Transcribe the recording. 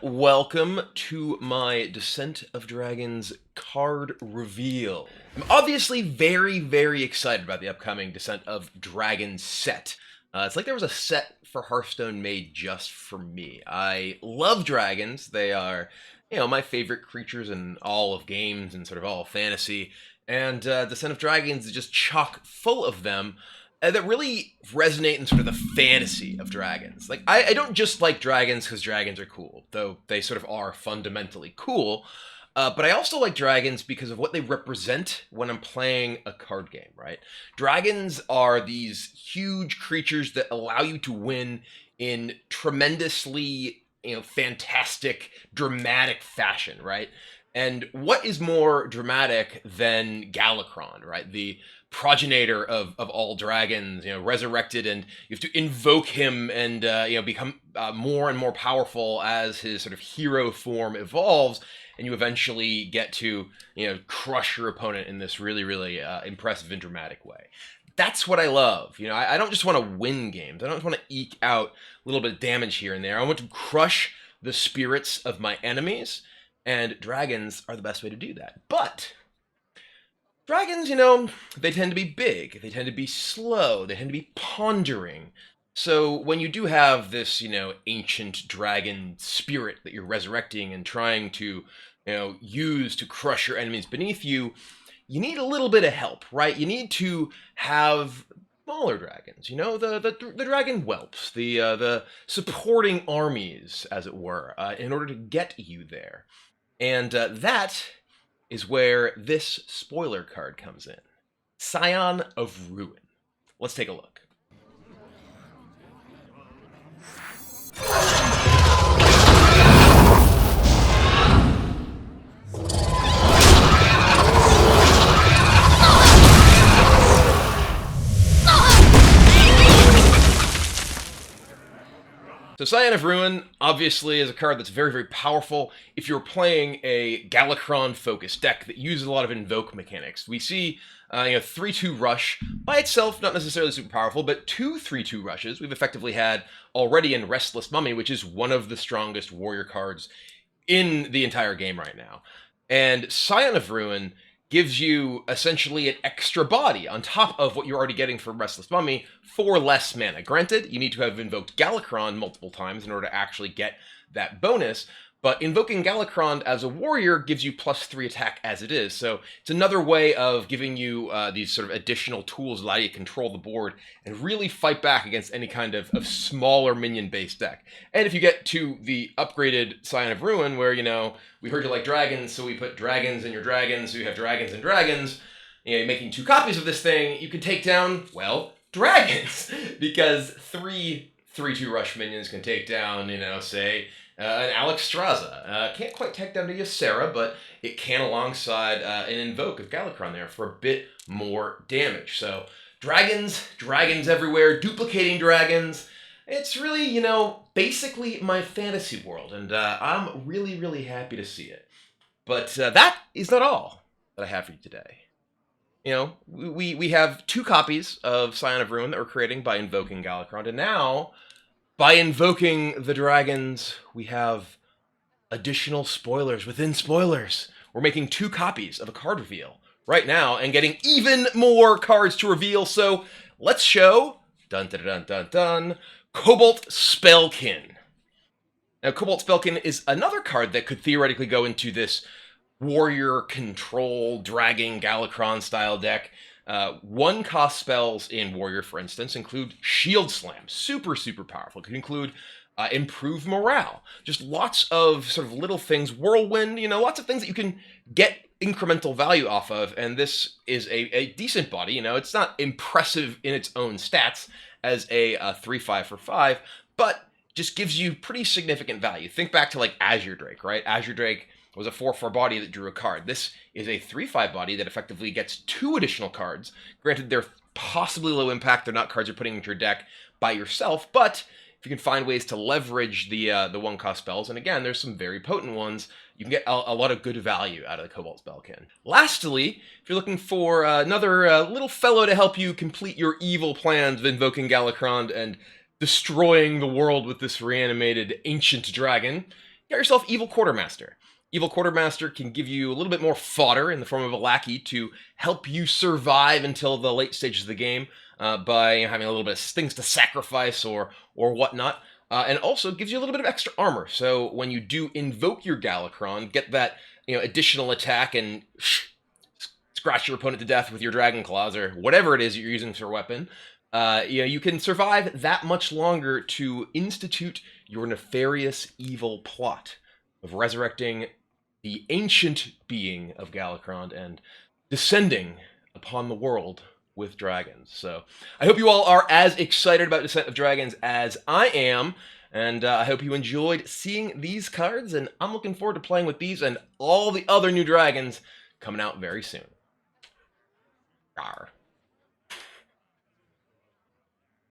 Welcome to my Descent of Dragons card reveal. I'm obviously very excited about the upcoming Descent of Dragons set. It's like there was a set for Hearthstone made just for me. I love dragons. They are, my favorite creatures in all of games and sort of all of fantasy. And Descent of Dragons is just chock full of them that really resonate in sort of the fantasy of dragons. Like, I don't just like dragons because dragons are cool, though they sort of are fundamentally cool. But I also like dragons because of what they represent when I'm playing a card game, right? Dragons are these huge creatures that allow you to win in tremendously, fantastic, dramatic fashion, right? And what is more dramatic than Galakron, right? The progenitor of all dragons, resurrected, and you have to invoke him and become more and more powerful as his sort of hero form evolves, and you eventually get to crush your opponent in this really impressive and dramatic way. That's what I love. I don't just want to win games. I don't just want to eke out a little bit of damage here and there. I want to crush the spirits of my enemies, and dragons are the best way to do that. But dragons, they tend to be big, they tend to be slow, they tend to be pondering. So when you do have this, ancient dragon spirit that you're resurrecting and trying to, use to crush your enemies beneath you, you need a little bit of help, right? You need to have smaller dragons, the dragon whelps, the supporting armies, as it were, in order to get you there. And that is where this spoiler card comes in. Scion of Ruin. Let's take a look. So Scion of Ruin, obviously, is a card that's very powerful if you're playing a Galakron-focused deck that uses a lot of invoke mechanics. We see 3-2 Rush by itself, not necessarily super powerful, but 2 3-2 Rushes we've effectively had already in Restless Mummy, which is one of the strongest warrior cards in the entire game right now. And Scion of Ruin gives you essentially an extra body on top of what you're already getting from Restless Mummy for less mana. Granted, you need to have invoked Galakron multiple times in order to actually get that bonus, but invoking Galakron as a warrior gives you +3 attack as it is, so it's another way of giving you these sort of additional tools that allow you to control the board and really fight back against any kind of smaller minion-based deck. And if you get to the upgraded Scion of Ruin, where, we heard you like dragons, so we put dragons in your dragons, so you have dragons and dragons, making 2 copies of this thing, you can take down, well, dragons! Because 3 3-2 Rush minions can take down, say, an Alex Straza. Can't quite take down to Ysera, but it can alongside an Invoke of Galakron there for a bit more damage. So dragons everywhere, duplicating dragons. It's really, basically my fantasy world, and I'm really happy to see it. But that is not all that I have for you today. We have 2 copies of Scion of Ruin that we're creating by invoking Galakron, and now, by invoking the dragons, we have additional spoilers within spoilers. We're making 2 copies of a card reveal right now and getting even more cards to reveal. So let's show, Cobalt Spellkin. Now, Cobalt Spellkin is another card that could theoretically go into this warrior control dragging Galakron style deck. 1-cost spells in Warrior, for instance, include Shield Slam, super powerful. It could include Improve Morale, just lots of sort of little things, Whirlwind, lots of things that you can get incremental value off of, and this is a decent body. It's not impressive in its own stats as a 3/5 for 5, but just gives you pretty significant value. Think back to like Azure Drake, right? Azure Drake was a 4/4 body that drew a card. This is a 3/5 body that effectively gets 2 additional cards. Granted, they're possibly low impact. They're not cards you're putting into your deck by yourself, but if you can find ways to leverage the 1-cost spells, and again, there's some very potent ones, you can get a lot of good value out of the Cobalt Spellkin. Lastly, if you're looking for another little fellow to help you complete your evil plans of invoking Galakron and destroying the world with this reanimated ancient dragon, got yourself Evil Quartermaster. Evil Quartermaster can give you a little bit more fodder in the form of a lackey to help you survive until the late stages of the game by having a little bit of things to sacrifice or whatnot. And also gives you a little bit of extra armor. So when you do invoke your Galakron, get that additional attack and scratch your opponent to death with your Dragon Claws or whatever it is you're using for a weapon. You can survive that much longer to institute your nefarious evil plot of resurrecting the ancient being of Galakron and descending upon the world with dragons. So I hope you all are as excited about Descent of Dragons as I am, and I hope you enjoyed seeing these cards, and I'm looking forward to playing with these and all the other new dragons coming out very soon. Rawr.